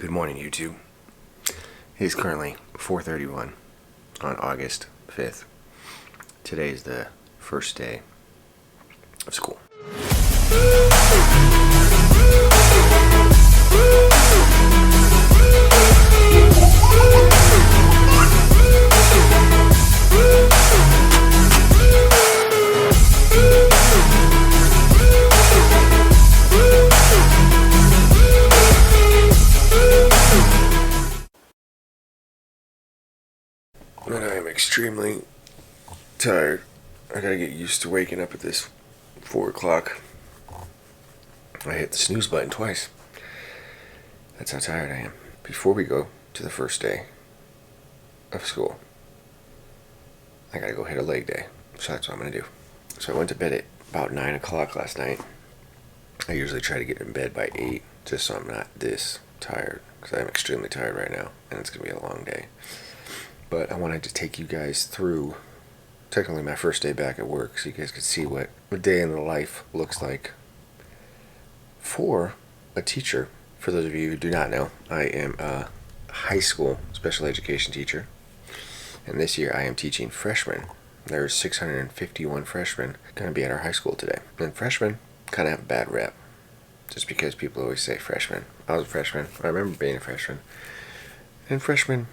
Good morning, YouTube. It is currently 4:31 on August 5th. Today is the first day of school. And I am extremely tired. I gotta get used to waking up at this 4 o'clock. I hit the snooze button twice. That's how tired I am. Before we go to the first day of school, I gotta go hit a leg day. So that's what I'm gonna do. So I went to bed at about 9 o'clock last night. I usually try to get in bed by 8 just so I'm not this tired, because I'm extremely tired right now and it's gonna be a long day. But I wanted to take you guys through technically my first day back at work so you guys could see what a day in the life looks like for a teacher. For those of you who do not know, I am a high school special education teacher, and this year I am teaching freshmen. There's 651 freshmen going to be at our high school today, and freshmen kind of have a bad rep just because people always say freshmen. I was a freshman. I remember being a freshman, and freshmen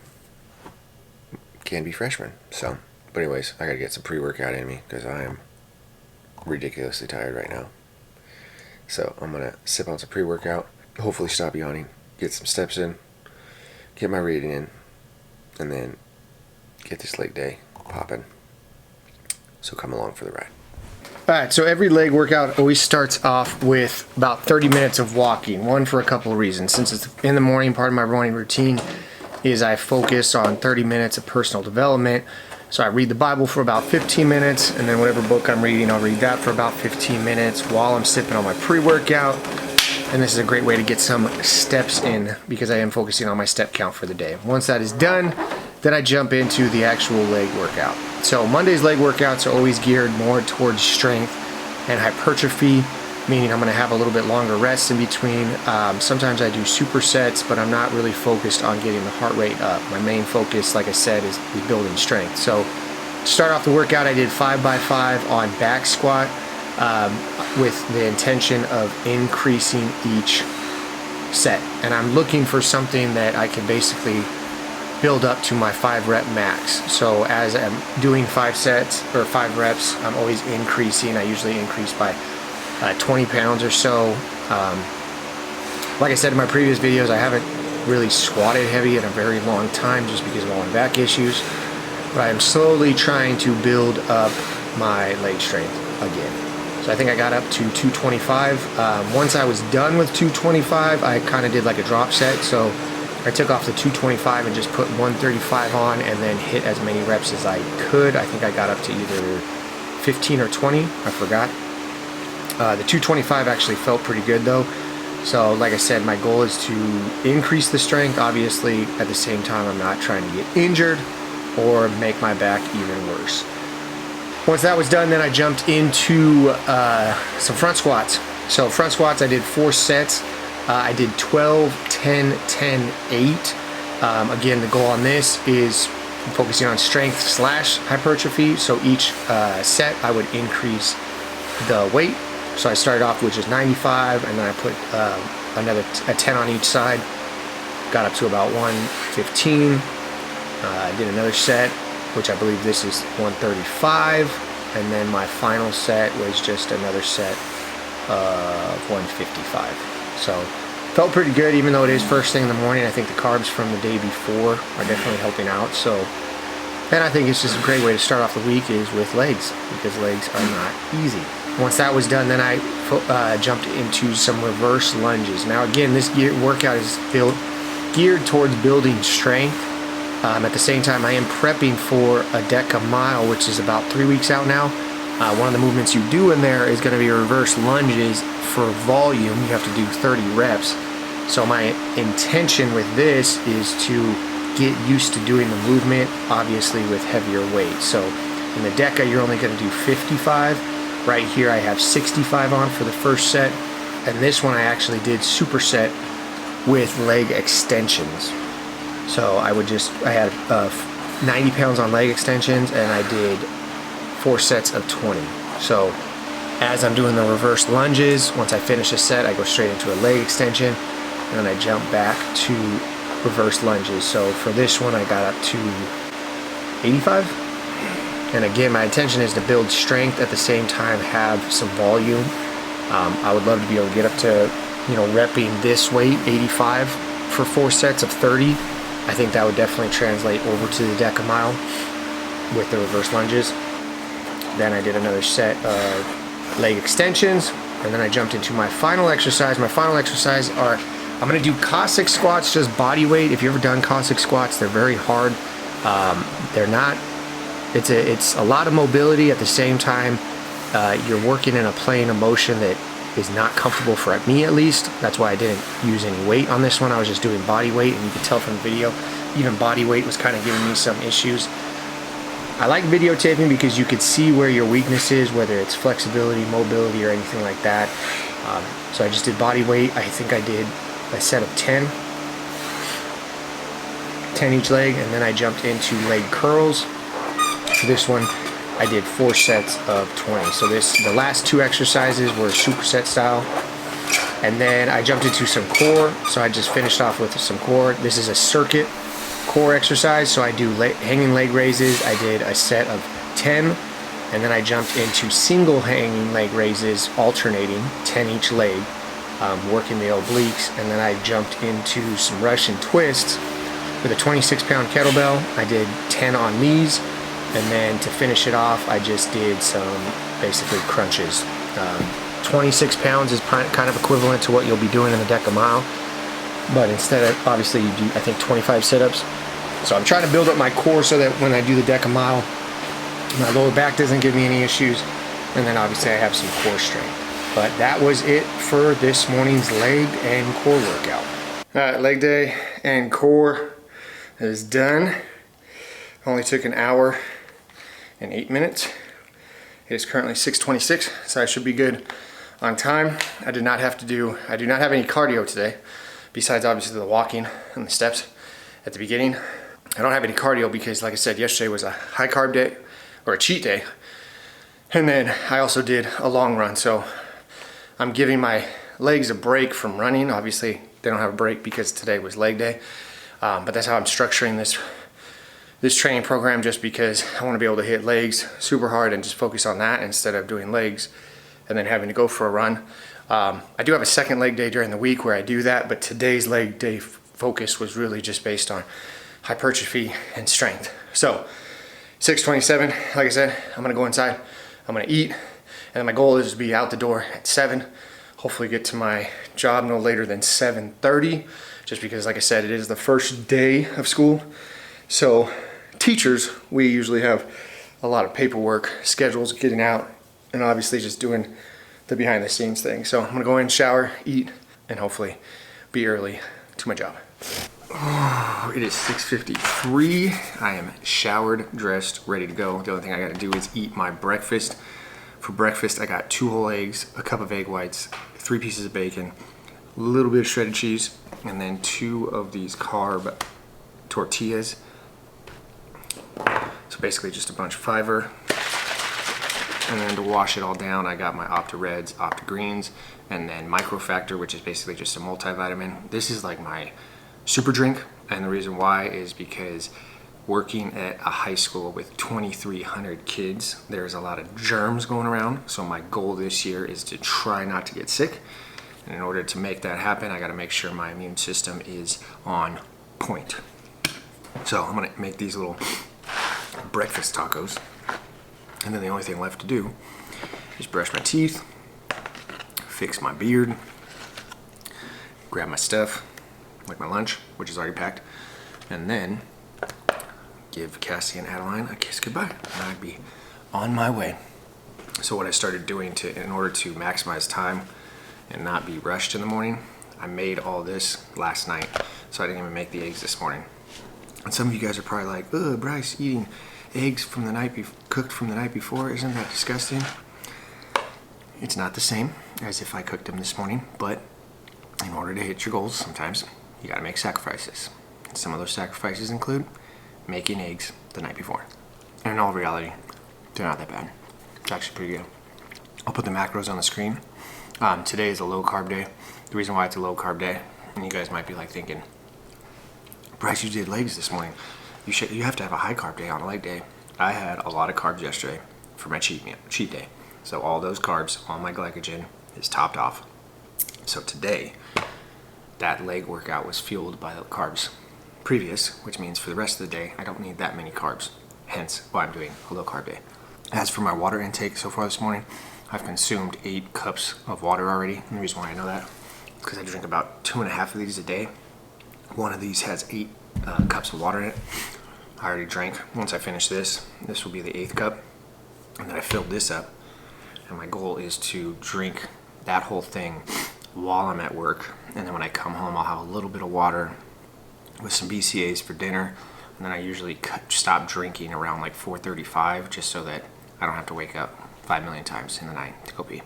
can be freshmen. So, but anyways, I gotta get some pre-workout in me because I am ridiculously tired right now. So I'm gonna sip on some pre-workout, hopefully stop yawning, get some steps in, get my reading in, and then get this leg day popping. So come along for the ride. Alright, so every leg workout always starts off with about 30 minutes of walking. One, for a couple of reasons. Since it's in the morning, part of my morning routine is I focus on 30 minutes of personal development. So I read the Bible for about 15 minutes, and then whatever book I'm reading, I'll read that for about 15 minutes while I'm sipping on my pre-workout. And this is a great way to get some steps in because I am focusing on my step count for the day. Once that is done, then I jump into the actual leg workout. So Monday's leg workouts are always geared more towards strength and hypertrophy, meaning I'm going to have a little bit longer rests in between. Sometimes I do supersets, but I'm not really focused on getting the heart rate up. My main focus, like I said, is building strength. So to start off the workout, I did 5x5 on back squat with the intention of increasing each set. And I'm looking for something that I can basically build up to my 5 rep max. So as I'm doing 5 sets or 5 reps, I'm always increasing. I usually increase by 20 pounds or so. Like I said in my previous videos, I haven't really squatted heavy in a very long time just because of all my back issues, but I'm slowly trying to build up my leg strength again. So I think I got up to 225. Once I was done with 225, I kind of did like a drop set. So I took off the 225 and just put 135 on and then hit as many reps as I could. I think I got up to either 15 or 20, I forgot. The 225 actually felt pretty good though. So like I said, my goal is to increase the strength. Obviously, at the same time, I'm not trying to get injured or make my back even worse. Once that was done, then I jumped into some front squats. So front squats, I did 4 sets. I did 12, 10, 10, 8. Again, the goal on this is focusing on strength / hypertrophy. So each set, I would increase the weight. So I started off with just 95, and then I put a 10 on each side. Got up to about 115. I did another set, which I believe this is 135, and then my final set was just another set of 155. So felt pretty good, even though it is first thing in the morning. I think the carbs from the day before are definitely helping out. So, and I think it's just a great way to start off the week is with legs, because legs are not easy. Once that was done, then I jumped into some reverse lunges. Now again, this workout is geared towards building strength. At the same time, I am prepping for a deca mile, which is about 3 weeks out now. One of the movements you do in there is going to be reverse lunges for volume. You have to do 30 reps. So my intention with this is to get used to doing the movement, obviously with heavier weight. So in the deca, you're only going to do 55. Right here I have 65 on for the first set, and this one I actually did superset with leg extensions. So I had 90 pounds on leg extensions, and I did 4 sets of 20. So as I'm doing the reverse lunges, once I finish a set, I go straight into a leg extension, and then I jump back to reverse lunges. So for this one, I got up to 85. And again, my intention is to build strength at the same time, have some volume. I would love to be able to get up to, repping this weight, 85, for 4 sets of 30. I think that would definitely translate over to the decamile with the reverse lunges. Then I did another set of leg extensions, and then I jumped into my final exercise. My final exercise I'm gonna do Cossack squats, just body weight. If you've ever done Cossack squats, they're very hard. It's a lot of mobility at the same time. You're working in a plane of motion that is not comfortable for me, at least. That's why I didn't use any weight on this one. I was just doing body weight, and you could tell from the video, even body weight was kind of giving me some issues. I like videotaping because you could see where your weakness is, whether it's flexibility, mobility, or anything like that. So I just did body weight. I think I did a set of 10 each leg, and then I jumped into leg curls. For this one, I did 4 sets of 20. So the last 2 exercises were superset style. And then I jumped into some core. So I just finished off with some core. This is a circuit core exercise. So I do hanging leg raises. I did a set of 10. And then I jumped into single hanging leg raises, alternating 10 each leg, working the obliques. And then I jumped into some Russian twists with a 26-pound kettlebell. I did 10 on these. And then to finish it off, I just did some basically crunches. 26 pounds is kind of equivalent to what you'll be doing in the decamile. But instead of, obviously you do, I think, 25 sit-ups. So I'm trying to build up my core so that when I do the decamile, my lower back doesn't give me any issues. And then obviously I have some core strength. But that was it for this morning's leg and core workout. All right, leg day and core is done. Only took an hour and 8 minutes. It is currently 6:26, so I should be good on time. I do not have any cardio today, besides obviously the walking and the steps at the beginning. I don't have any cardio because, like I said, yesterday was a high carb day, or a cheat day. And then I also did a long run, so I'm giving my legs a break from running. Obviously, they don't have a break because today was leg day, but that's how I'm structuring this training program, just because I want to be able to hit legs super hard and just focus on that instead of doing legs and then having to go for a run. I do have a second leg day during the week where I do that, but today's leg day focus was really just based on hypertrophy and strength. So 6:27, like I said, I'm gonna go inside, I'm gonna eat, and then my goal is to be out the door at 7, hopefully get to my job no later than 7:30, just because, like I said, it is the first day of school. So teachers, we usually have a lot of paperwork, schedules, getting out, and obviously just doing the behind the scenes thing. So I'm gonna go in, shower, eat, and hopefully be early to my job. Oh, it is 6:53. I am showered, dressed, ready to go. The only thing I gotta do is eat my breakfast. For breakfast, I got 2 whole eggs, a cup of egg whites, 3 pieces of bacon, a little bit of shredded cheese, and then 2 of these carb tortillas. So basically just a bunch of fiber. And then to wash it all down, I got my Opta Reds, Opta Greens, and then Microfactor, which is basically just a multivitamin. This is like my super drink, and the reason why is because working at a high school with 2,300 kids, there's a lot of germs going around. So my goal this year is to try not to get sick. And in order to make that happen, I gotta make sure my immune system is on point. So I'm gonna make these little breakfast tacos, and then the only thing left to do is brush my teeth, fix my beard, grab my stuff, like my lunch, which is already packed, and then give Cassie and Adeline a kiss goodbye, and I'd be on my way. So what I started doing in order to maximize time and not be rushed in the morning, I made all this last night, so I didn't even make the eggs this morning. And some of you guys are probably like, "Ugh, Bryce, eating eggs from the night cooked from the night before, isn't that disgusting?" It's not the same as if I cooked them this morning, but in order to hit your goals, sometimes you gotta make sacrifices. Some of those sacrifices include making eggs the night before. And in all reality, they're not that bad. It's actually pretty good. I'll put the macros on the screen. Today is a low carb day. The reason why it's a low carb day, and you guys might be like thinking, Bryce, you did legs this morning. You have to have a high carb day on a leg day. I had a lot of carbs yesterday for my cheat day. So all those carbs, all my glycogen is topped off. So today, that leg workout was fueled by the carbs previous, which means for the rest of the day, I don't need that many carbs. Hence why I'm doing a low carb day. As for my water intake so far this morning, I've consumed 8 cups of water already. And the reason why I know that is because I drink about 2.5 of these a day. One of these has 8 cups of water in it. I already drank. Once I finish this will be the 8th cup. And then I filled this up. And my goal is to drink that whole thing while I'm at work. And then when I come home, I'll have a little bit of water with some BCAAs for dinner. And then I usually stop drinking around like 4:35 just so that I don't have to wake up 5 million times in the night to go pee.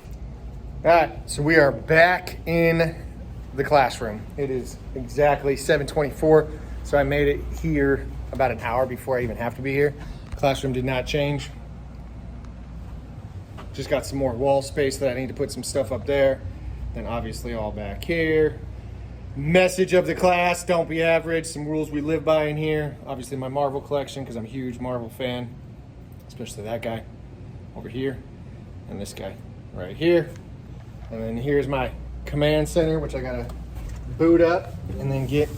All right, so we are back in the classroom. It is exactly 7:24, so I made it here about an hour before I even have to be here. Classroom did not change. Just got some more wall space that I need to put some stuff up there. Then obviously all back here. Message of the class, don't be average. Some rules we live by in here. Obviously my Marvel collection, because I'm a huge Marvel fan. Especially that guy over here. And this guy right here. And then here's my command center, which I gotta boot up and then get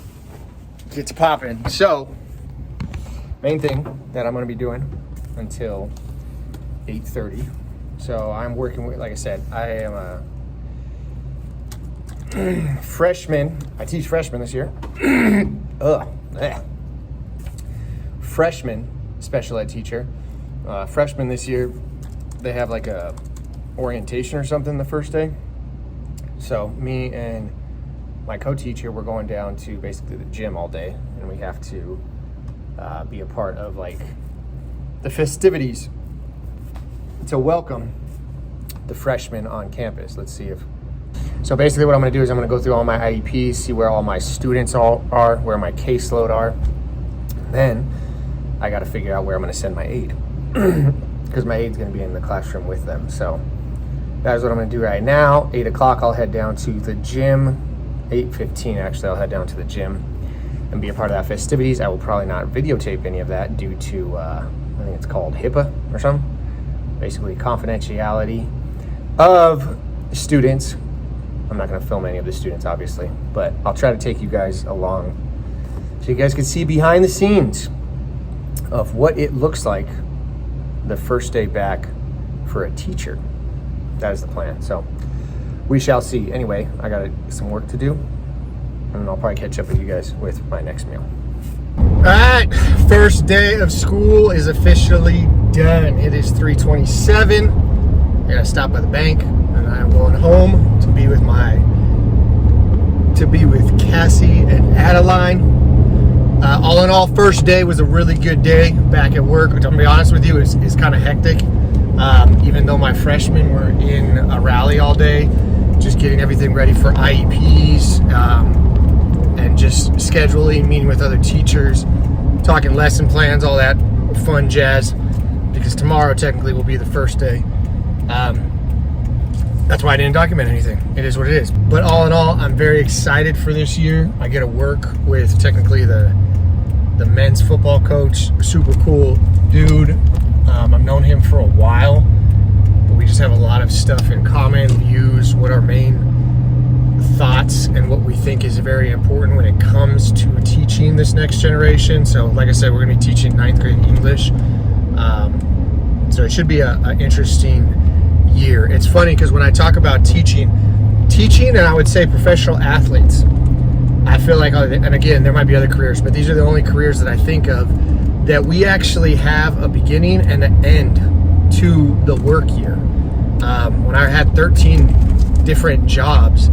to popping. So, main thing that I'm gonna be doing until 8:30. So I'm working with, like I said, I am a freshman. I teach freshmen this year. Freshman special ed teacher. Freshmen this year, they have like a orientation or something the first day. So me and my co-teacher, we're going down to basically the gym all day, and we have to be a part of like the festivities to welcome the freshmen on campus. Let's see if. So basically what I'm gonna do is I'm gonna go through all my IEPs, see where all my students are, where my caseload are. Then I gotta figure out where I'm gonna send my aide. Because my aide's gonna be in the classroom with them. So that's what I'm gonna do right now. 8 o'clock, I'll head down to the gym. 8:15 actually, I'll head down to the gym and be a part of that festivities. I will probably not videotape any of that due to, I think it's called HIPAA or something. Basically confidentiality of students. I'm not gonna film any of the students, obviously, but I'll try to take you guys along so you guys can see behind the scenes of what it looks like the first day back for a teacher. That is the plan. So we shall see. Anyway, I got some work to do, and I'll probably catch up with you guys with my next meal. All right, first day of school is officially done. It is 3:27. I gotta stop by the bank, and I'm going home to be with Cassie and Adeline. All in all, first day was a really good day back at work, which I'm gonna be honest with you is kind of hectic. Even though my freshmen were in a rally all day, just getting everything ready for IEPs, and just scheduling, meeting with other teachers, talking lesson plans, all that fun jazz, because tomorrow technically will be the first day. That's why I didn't document anything. It is what it is. But all in all, I'm very excited for this year. I get to work with technically the men's football coach, super cool dude. I've known him for a while, but we just have a lot of stuff in common, views, what our main thoughts and what we think is very important when it comes to teaching this next generation. So like I said, we're gonna be teaching 9th grade English. So it should be an interesting year. It's funny because when I talk about teaching, and I would say professional athletes, I feel like, and again, there might be other careers, but these are the only careers that I think of that we actually have a beginning and an end to the work year. When I had 13 different jobs,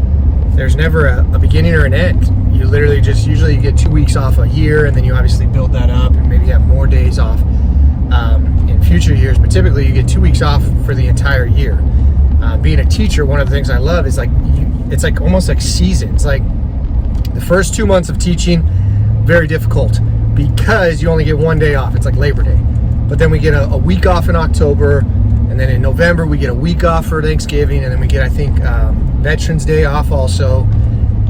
there's never a beginning or an end. You literally just, usually you get 2 weeks off a year, and then you obviously build that up and maybe have more days off in future years, but typically you get 2 weeks off for the entire year. Being a teacher, one of the things I love is like it's like almost like seasons. Like the first 2 months of teaching, very difficult because you only get one day off. It's like Labor Day. But then we get a week off in October, and then in November we get a week off for Thanksgiving, and then we get, I think, Veterans Day off also,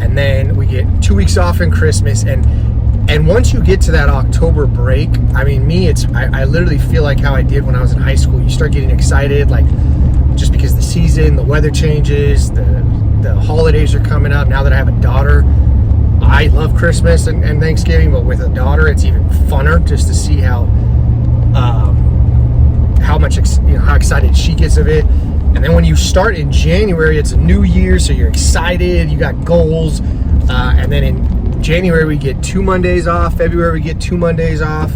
and then we get 2 weeks off in Christmas. And once you get to that October break, I mean, I literally feel like how I did when I was in high school. You start getting excited, like, just because the season, the weather changes, the holidays are coming up. Now that I have a daughter, I love Christmas and Thanksgiving, but with a daughter, it's even funner just to see how much, how excited she gets of it. And then when you start in January, it's a new year, so you're excited, you got goals, and then in January we get 2 Mondays off, February we get 2 Mondays off,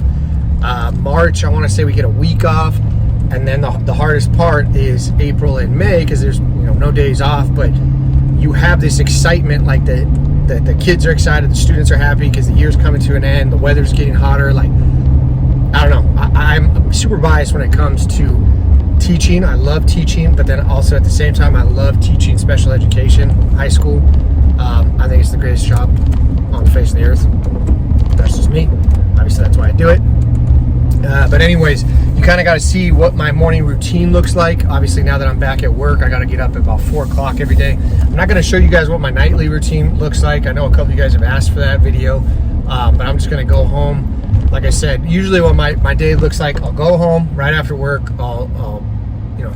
March I want to say we get a week off, and then the hardest part is April and May, because there's no days off, but you have this excitement, like the kids are excited, the students are happy because the year's coming to an end, the weather's getting hotter. Like, I don't know, I'm super biased when it comes to teaching. I love teaching, but then also at the same time I love teaching special education, high school. I think it's the greatest job on the face of the earth. That's just me. Obviously that's why I do it. But anyways, you kind of got to see what my morning routine looks like. Obviously now that I'm back at work, I got to get up at about 4 o'clock every day. I'm not going to show you guys what my nightly routine looks like. I know a couple of you guys have asked for that video, but I'm just going to go home. Like I said, usually what my day looks like, I'll go home right after work. I'll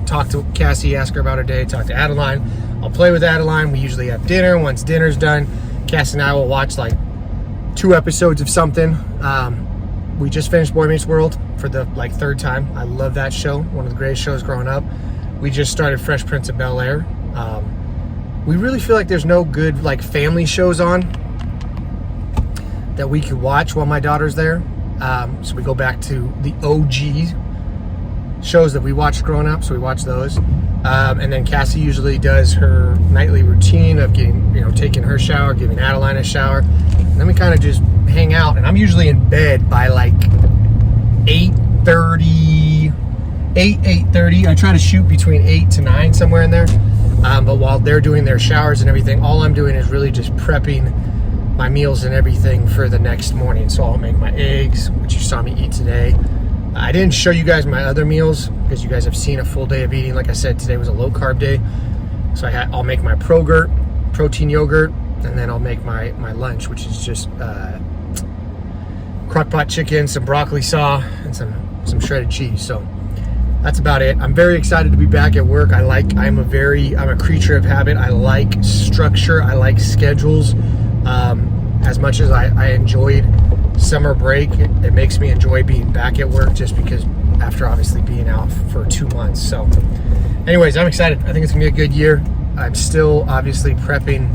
talk to Cassie, ask her about her day, talk to Adeline. I'll play with Adeline. We usually have dinner. Once dinner's done, Cassie and I will watch like 2 episodes of something. We just finished Boy Meets World for the third time. I love that show. One of the greatest shows growing up. We just started Fresh Prince of Bel-Air. We really feel like there's no good family shows on that we could watch while my daughter's there. So we go back to the OG shows that we watched growing up. So we watch those. And then Cassie usually does her nightly routine of taking her shower, giving Adeline a shower. And then we kind of just hang out, and I'm usually in bed by 8:30. I try to shoot between 8 to 9, somewhere in there. But while they're doing their showers and everything, all I'm doing is really just prepping my meals and everything for the next morning. So I'll make my eggs, which you saw me eat today. I didn't show you guys my other meals because you guys have seen a full day of eating. Like I said, today was a low carb day. So I'll make my protein yogurt, and then I'll make my lunch, which is just crock pot chicken, some broccoli saw, and some shredded cheese. So that's about it. I'm very excited to be back at work. I'm a creature of habit. I like structure. I like schedules. As much as I enjoyed summer break, it makes me enjoy being back at work, just because after obviously being out for 2 months. So anyways, I'm excited. I think it's gonna be a good year. I'm still obviously prepping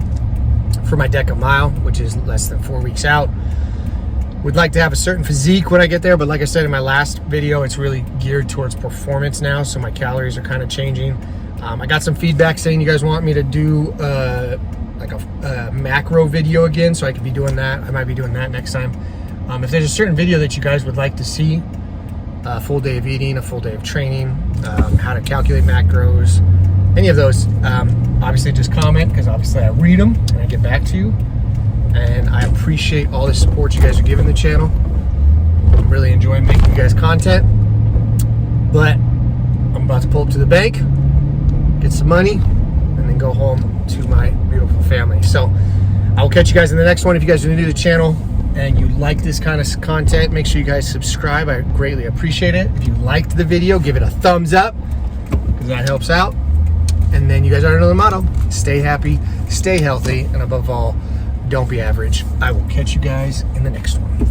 for my DECA mile, which is less than 4 weeks out. Would like to have a certain physique when I get there, but like I said in my last video, it's really geared towards performance now, so my calories are kind of changing. I got some feedback saying you guys want me to do a macro video again, so I could be doing that. I might be doing that next time. If there's a certain video that you guys would like to see, a full day of eating, a full day of training, how to calculate macros, any of those, obviously just comment, because obviously I read them and I get back to you. And I appreciate all the support you guys are giving the channel. I'm really enjoying making you guys content. But I'm about to pull up to the bank, get some money, and then go home to my beautiful family. So I will catch you guys in the next one. If you guys are new to the channel and you like this kind of content, make sure you guys subscribe. I greatly appreciate it. If you liked the video, give it a thumbs up, because that helps out. And then you guys already know the motto: stay happy, stay healthy, and above all, don't be average. I will catch you guys in the next one.